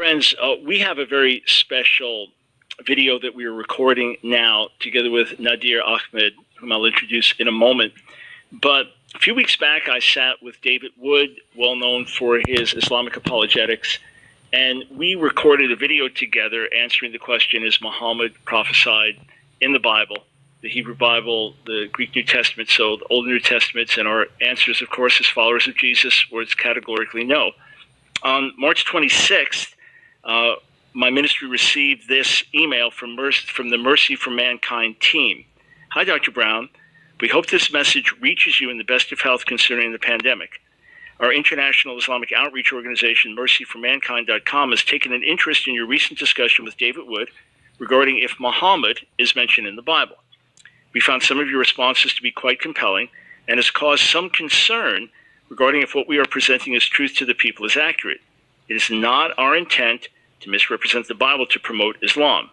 Friends, we have a very special video that we are recording now together with Nadir Ahmed, whom I'll introduce in a moment. But a few weeks back, I sat with David Wood, well known for his Islamic apologetics, and we recorded a video together answering the question, is Muhammad prophesied in the Bible, the Hebrew Bible, the Greek New Testament, so the Old and New Testaments, and our answers, of course, as followers of Jesus, were it's categorically no. On March 26th, my ministry received this email from the Mercy for Mankind team. Hi, Dr. Brown. We hope this message reaches you in the best of health concerning the pandemic. Our international Islamic outreach organization, mercyformankind.com, has taken an interest in your recent discussion with David Wood regarding if Muhammad is mentioned in the Bible. We found some of your responses to be quite compelling and has caused some concern regarding if what we are presenting as truth to the people is accurate. It is not our intent to misrepresent the Bible to promote Islam.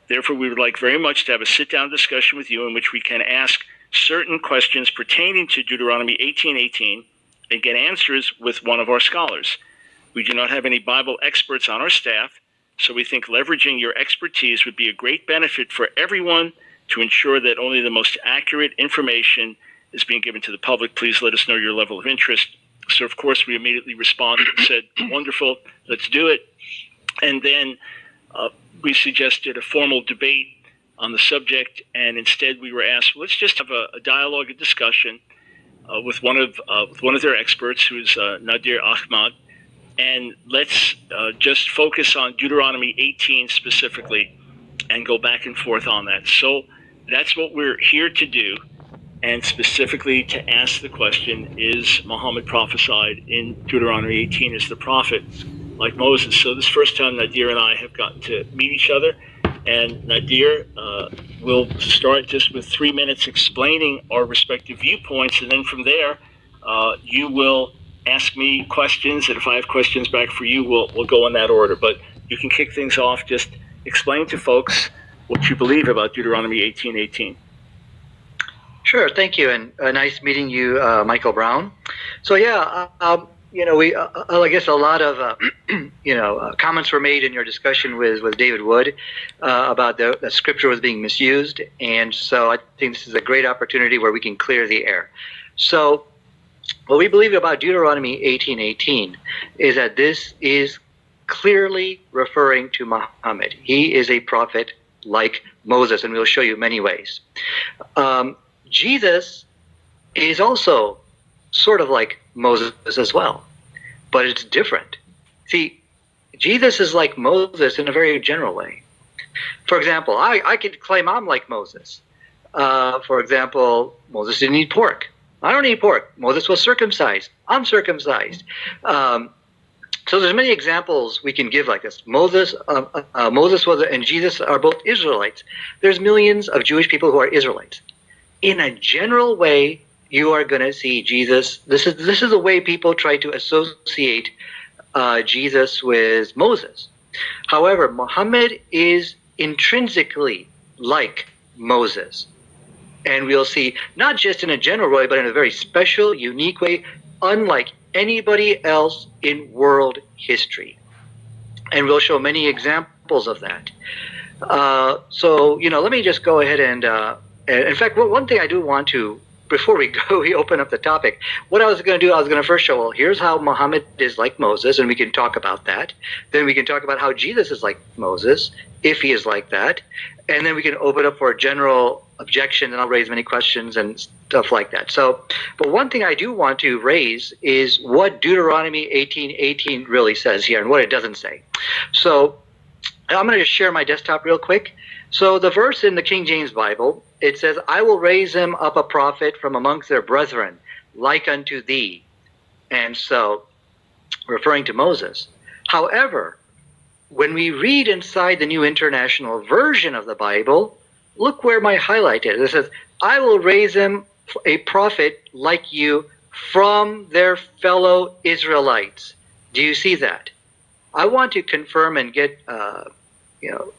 Therefore, we would like very much to have a sit-down discussion with you in which we can ask certain questions pertaining to Deuteronomy 18:18 and get answers with one of our scholars. We do not have any Bible experts on our staff, so we think leveraging your expertise would be a great benefit for everyone to ensure that only the most accurate information is being given to the public. Please let us know your level of interest. So, of course, we immediately responded and said, wonderful, let's do it. And then we suggested a formal debate on the subject, and instead we were asked, well, let's just have a dialogue, a discussion with one of their experts, who's Nadir Ahmed, and let's just focus on Deuteronomy 18 specifically and go back and forth on that. So that's what we're here to do, and specifically to ask the question, is Muhammad prophesied in Deuteronomy 18 as the prophet like Moses? So this first time Nadir and I have gotten to meet each other, and Nadir will start just with 3 minutes explaining our respective viewpoints, and then from there you will ask me questions, and if I have questions back for you, we'll go in that order. But you can kick things off. Just explain to folks what you believe about Deuteronomy 18:18. Sure, thank you, and nice meeting you, Michael Brown. So yeah, I guess a lot of comments were made in your discussion with David Wood about the scripture was being misused, and so I think this is a great opportunity where we can clear the air. So what we believe about Deuteronomy 18:18 is that this is clearly referring to Muhammad. He is a prophet like Moses, and we'll show you many ways. Jesus is also sort of like Moses as well, but it's different. See, Jesus is like Moses in a very general way. For example, I could claim I'm like Moses. For example, Moses didn't eat pork. I don't eat pork. Moses was circumcised. I'm circumcised. So there's many examples we can give like this. Moses was, and Jesus are both Israelites. There's millions of Jewish people who are Israelites. In a general way, you are going to see Jesus. This is the way people try to associate Jesus with Moses. However, Muhammad is intrinsically like Moses. And we'll see, not just in a general way, but in a very special, unique way, unlike anybody else in world history. And we'll show many examples of that. So, let me just go ahead and in fact, one thing I do want to, before we open up the topic, what I was going to do, I was going to first show, well, here's how Muhammad is like Moses, and we can talk about that. Then we can talk about how Jesus is like Moses, if he is like that. And then we can open up for a general objection, and I'll raise many questions and stuff like that. So, but one thing I do want to raise is what Deuteronomy 18:18 really says here and what it doesn't say. So I'm going to share my desktop real quick. So the verse in the King James Bible, it says, I will raise him up a prophet from amongst their brethren, like unto thee. And so, referring to Moses. However, when we read inside the New International Version of the Bible, look where my highlight is. It says, I will raise him a prophet like you from their fellow Israelites. Do you see that? I want to confirm and get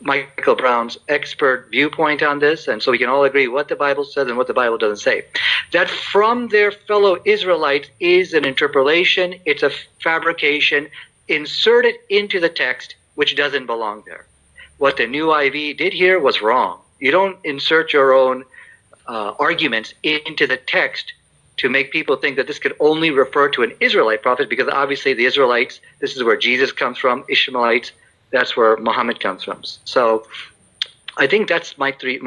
Michael Brown's expert viewpoint on this, and so we can all agree what the Bible says and what the Bible doesn't say. That from their fellow Israelites is an interpolation, it's a fabrication, insert it into the text which doesn't belong there. What the New IV did here was wrong. You don't insert your own arguments into the text to make people think that this could only refer to an Israelite prophet, because obviously the Israelites, this is where Jesus comes from. Ishmaelites, that's where Muhammad comes from. So I think that's my 3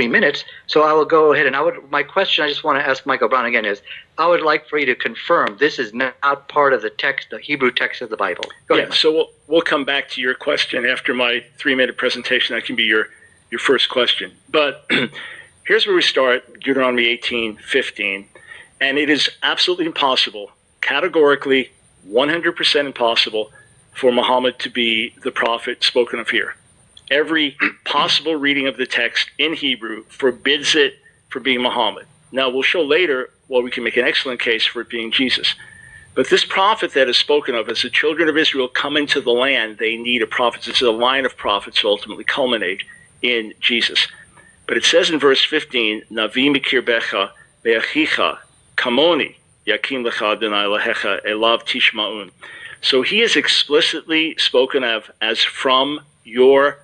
minutes. So I will go ahead, and my question I just want to ask Michael Brown again is, I would like for you to confirm this is not part of the text, the Hebrew text of the Bible. Go ahead. So we'll come back to your question after my 3-minute presentation. That can be your first question. But here's where we start, Deuteronomy 18:15, and it is absolutely impossible, categorically 100% impossible, for Muhammad to be the prophet spoken of here. Every possible reading of the text in Hebrew forbids it from being Muhammad. Now, we'll show later why we can make an excellent case for it being Jesus. But this prophet that is spoken of, as the children of Israel come into the land, they need a prophet. This is a line of prophets who ultimately culminate in Jesus. But it says in verse 15, Navi mikirbecha be'achicha kamoni yakim lecha Adonai Elohecha elav tishma'un. So he is explicitly spoken of as from your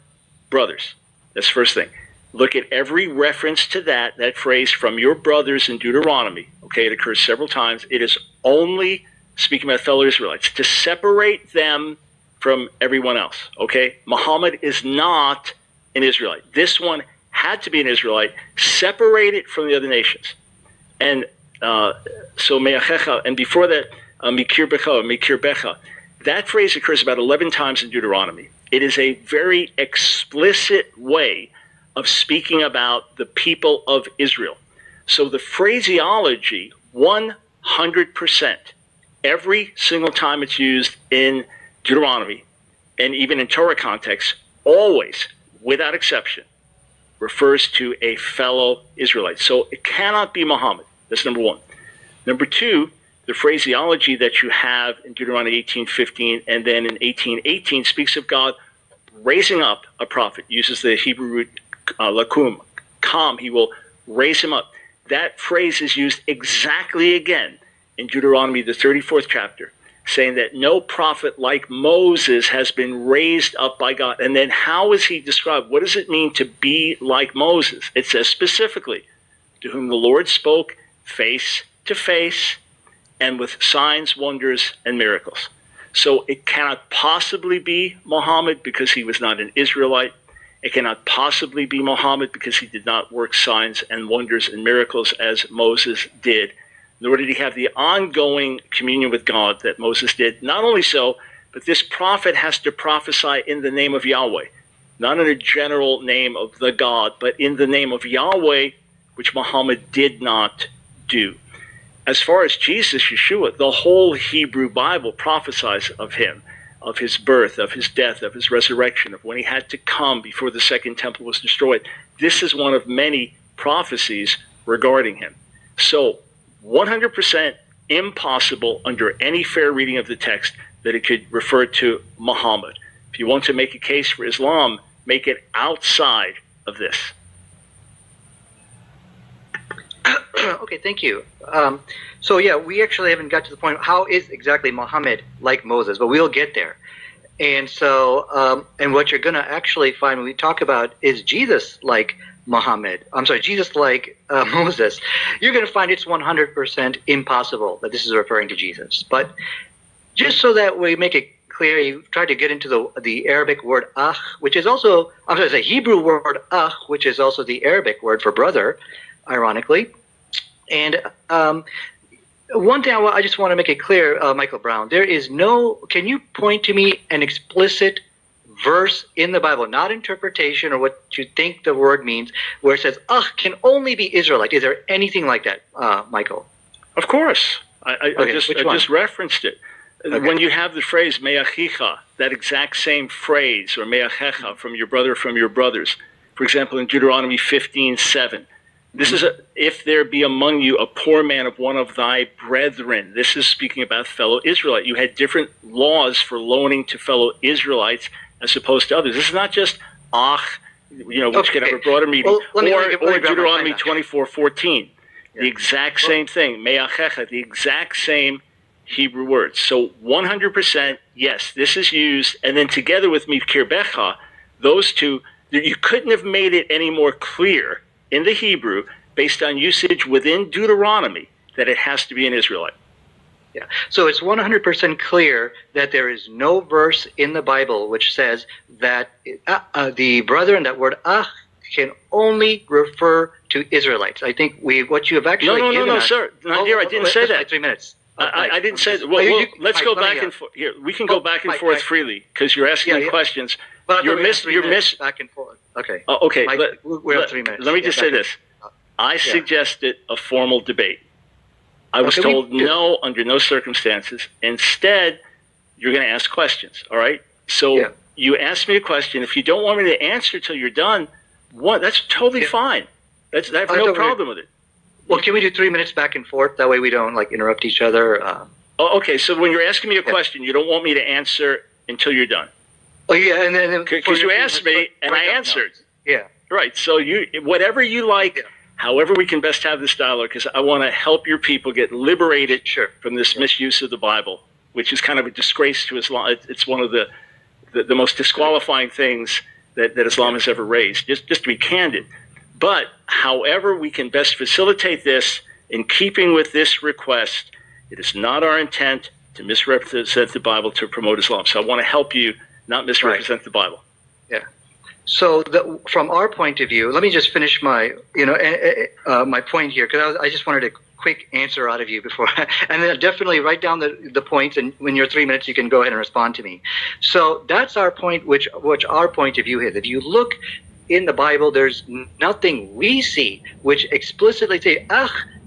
brothers. That's the first thing. Look at every reference to that phrase, from your brothers, in Deuteronomy. Okay, it occurs several times. It is only speaking about fellow Israelites, to separate them from everyone else. Okay, Muhammad is not an Israelite. This one had to be an Israelite, separated from the other nations. And so me'achecha, and before that, mikirbecha, that phrase occurs about 11 times in Deuteronomy. It is a very explicit way of speaking about the people of Israel. So the phraseology, 100%, every single time it's used in Deuteronomy, and even in Torah context, always, without exception, refers to a fellow Israelite. So it cannot be Muhammad. That's number one. Number two, the phraseology that you have in Deuteronomy 18:15 and then in 18:18 speaks of God raising up a prophet, uses the Hebrew root lakum, kam, he will raise him up. That phrase is used exactly again in Deuteronomy, the 34th chapter, saying that no prophet like Moses has been raised up by God. And then how is he described? What does it mean to be like Moses? It says specifically, to whom the Lord spoke face to face and with signs, wonders, and miracles. So it cannot possibly be Muhammad because he was not an Israelite. It cannot possibly be Muhammad because he did not work signs and wonders and miracles as Moses did. Nor did he have the ongoing communion with God that Moses did. Not only so, but this prophet has to prophesy in the name of Yahweh. Not in a general name of the God, but in the name of Yahweh, which Muhammad did not do. As far as Jesus, Yeshua, the whole Hebrew Bible prophesies of him, of his birth, of his death, of his resurrection, of when he had to come before the second temple was destroyed. This is one of many prophecies regarding him. So 100% impossible under any fair reading of the text that it could refer to Muhammad. If you want to make a case for Islam, make it outside of this. Okay, thank you. So yeah, we actually haven't got to the point of how is exactly Muhammad like Moses, but we'll get there. And so, and what you're going to actually find when we talk about is Jesus like Muhammad, Jesus like Moses, you're going to find it's 100% impossible that this is referring to Jesus. But just so that we make it clear, you tried to get into the Arabic word akh, which is also, the Hebrew word akh, which is also the Arabic word for brother, ironically. And one thing I just want to make it clear, Michael Brown, there is no, can you point to me an explicit verse in the Bible, not interpretation or what you think the word means, where it says, can only be Israelite? Is there anything like that, Michael? Of course. I just referenced it. Okay. When you have the phrase, me'achicha, that exact same phrase, or me'achecha, from your brother, from your brothers, for example, in Deuteronomy 15:7, this is if there be among you a poor man of one of thy brethren. This is speaking about fellow Israelite. You had different laws for loaning to fellow Israelites as opposed to others. This is not just which could have a broader meaning, or Deuteronomy 24:14, the exact same thing. Me'achecha, the exact same Hebrew words. So 100%, yes, this is used. And then together with mikir becha, those two, you couldn't have made it any more clear in the Hebrew based on usage within Deuteronomy that it has to be an Israelite. Yeah. So it's 100% clear that there is no verse in the Bible which says that the brethren, that word ach, can only refer to Israelites. I think what you have actually No, sir. Nadir, I didn't say that. 3 minutes. I didn't say that. Well, let's go back and forth. Here, we can go back and forth freely because you're asking me questions. But you're miss back and forth. Okay. Okay. We have 3 minutes. Let me just say this. I suggested a formal debate. I was told no, under no circumstances. Instead, you're going to ask questions. All right. So you ask me a question. If you don't want me to answer till you're done, that's totally fine. I have no problem with it. Well, can we do 3 minutes back and forth? That way we don't interrupt each other. Okay. So when you're asking me a question, you don't want me to answer until you're done. Oh yeah, and then because you asked me and I answered. Yeah. Right. So whatever you like. However we can best have this dialogue, because I want to help your people get liberated from this misuse of the Bible, which is kind of a disgrace to Islam. It's one of the most disqualifying things that Islam has ever raised, just to be candid. But however we can best facilitate this in keeping with this request, it is not our intent to misrepresent the Bible to promote Islam. So I want to help you not misrepresent the Bible. Yeah. So from our point of view, let me just finish my my point here, because I just wanted a quick answer out of you before, and then definitely write down the points, and when you're 3 minutes, you can go ahead and respond to me. So that's our point, which our point of view is. If you look in the Bible, there's nothing we see which explicitly say,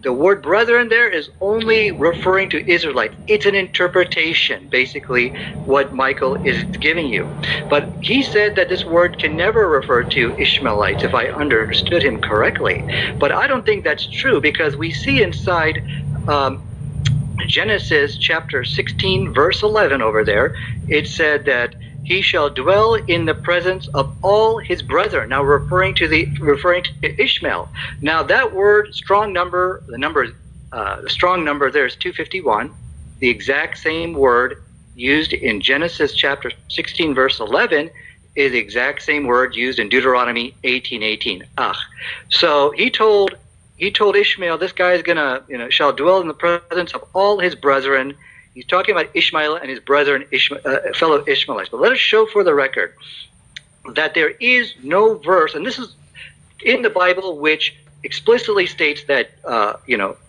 the word brethren there is only referring to Israelites. It's an interpretation, basically, what Michael is giving you. But he said that this word can never refer to Ishmaelites, if I understood him correctly. But I don't think that's true, because we see inside Genesis chapter 16, verse 11 over there, it said that he shall dwell in the presence of all his brethren. Now referring to Ishmael. Now that word, strong number, the strong number there is 251. The exact same word used in Genesis chapter 16, verse 11 is the exact same word used in Deuteronomy 18:18. So he told Ishmael, this guy is gonna, shall dwell in the presence of all his brethren. He's talking about Ishmael and his brethren, fellow Ishmaelites. But let us show for the record that there is no verse, and this is in the Bible, which explicitly states that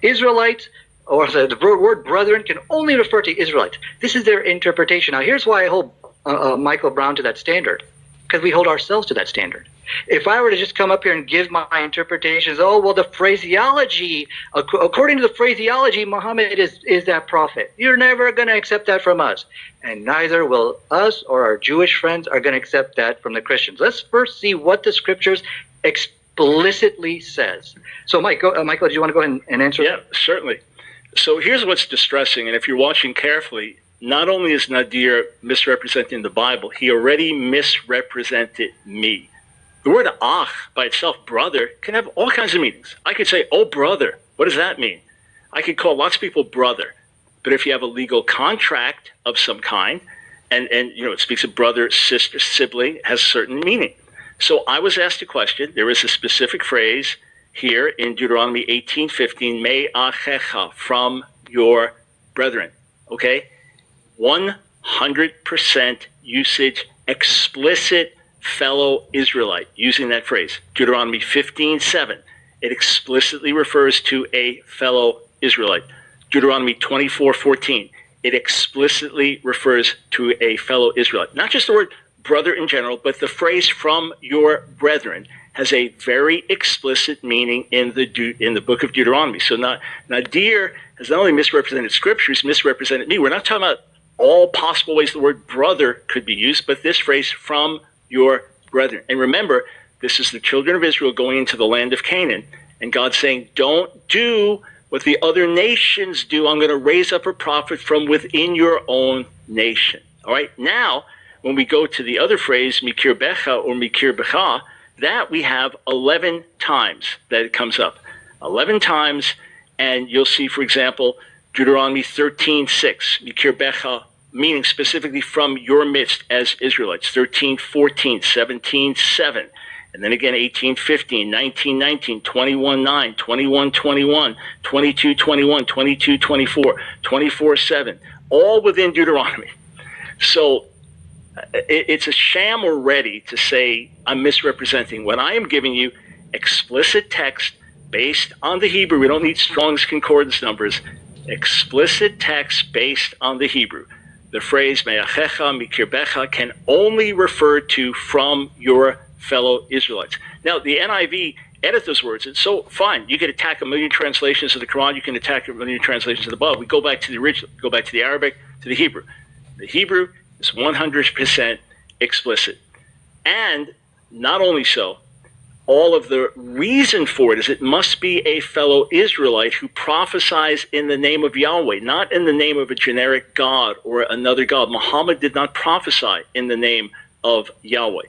Israelites, or the word brethren, can only refer to Israelites. This is their interpretation. Now, here's why I hold Michael Brown to that standard, because we hold ourselves to that standard. If I were to just come up here and give my interpretations, the phraseology, according to the phraseology, Muhammad is that prophet. You're never going to accept that from us. And neither will us or our Jewish friends are going to accept that from the Christians. Let's first see what the scriptures explicitly says. So, Michael, do you want to go ahead and answer that? Yeah, certainly. So here's what's distressing, and if you're watching carefully, not only is Nadir misrepresenting the Bible, he already misrepresented me. The word ach by itself, brother, can have all kinds of meanings. I could say, oh, brother. What does that mean? I could call lots of people brother. But if you have a legal contract of some kind, and it speaks of brother, sister, sibling, has certain meaning. So I was asked a question. There is a specific phrase here in Deuteronomy 18:15, me achecha, from your brethren. Okay? 100% usage, explicit fellow Israelite, using that phrase. Deuteronomy 15:7, it explicitly refers to a fellow Israelite. Deuteronomy 24:14, it explicitly refers to a fellow Israelite. Not just the word brother in general, but the phrase from your brethren has a very explicit meaning in the book of Deuteronomy. So Nadir has not only misrepresented scripture, he's misrepresented me. We're not talking about all possible ways the word brother could be used, but this phrase, from your brethren. And remember, this is the children of Israel going into the land of Canaan, and God saying, don't do what the other nations do. I'm going to raise up a prophet from within your own nation. All right, now, when we go to the other phrase, mikir becha or mikir becha, that we have 11 times that it comes up. 11 times, and you'll see, for example, Deuteronomy 13:6, Mikirbecha, meaning specifically from your midst as Israelites. 13:14, 17:7, and then again 18:15, 19:19, 21:9, 21:21, 22:21, 22:24, 24:7, all within Deuteronomy. So it's a sham already to say I'm misrepresenting. When I am giving you explicit text based on the Hebrew, we don't need Strong's Concordance numbers, explicit text based on the Hebrew. The phrase me'achecha mikirbecha can only refer to from your fellow Israelites. Now, the NIV edit those words. It's so fine. You can attack a million translations of the Quran. You can attack a million translations of the Bible. We go back to the original, go back to the Arabic, to the Hebrew. The Hebrew is 100% explicit. And not only so, all of the reason for it is it must be a fellow Israelite who prophesies in the name of Yahweh, not in the name of a generic God or another God. Muhammad did not prophesy in the name of Yahweh.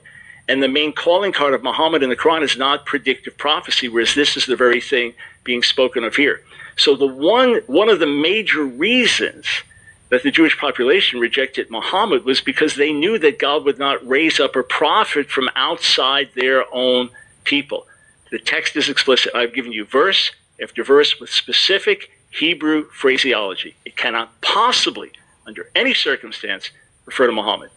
And the main calling card of Muhammad in the Quran is not predictive prophecy, whereas this is the very thing being spoken of here. So one of the major reasons that the Jewish population rejected Muhammad was because they knew that God would not raise up a prophet from outside their own people. The text is explicit. I've given you verse after verse with specific Hebrew phraseology. It cannot possibly, under any circumstance, refer to Muhammad.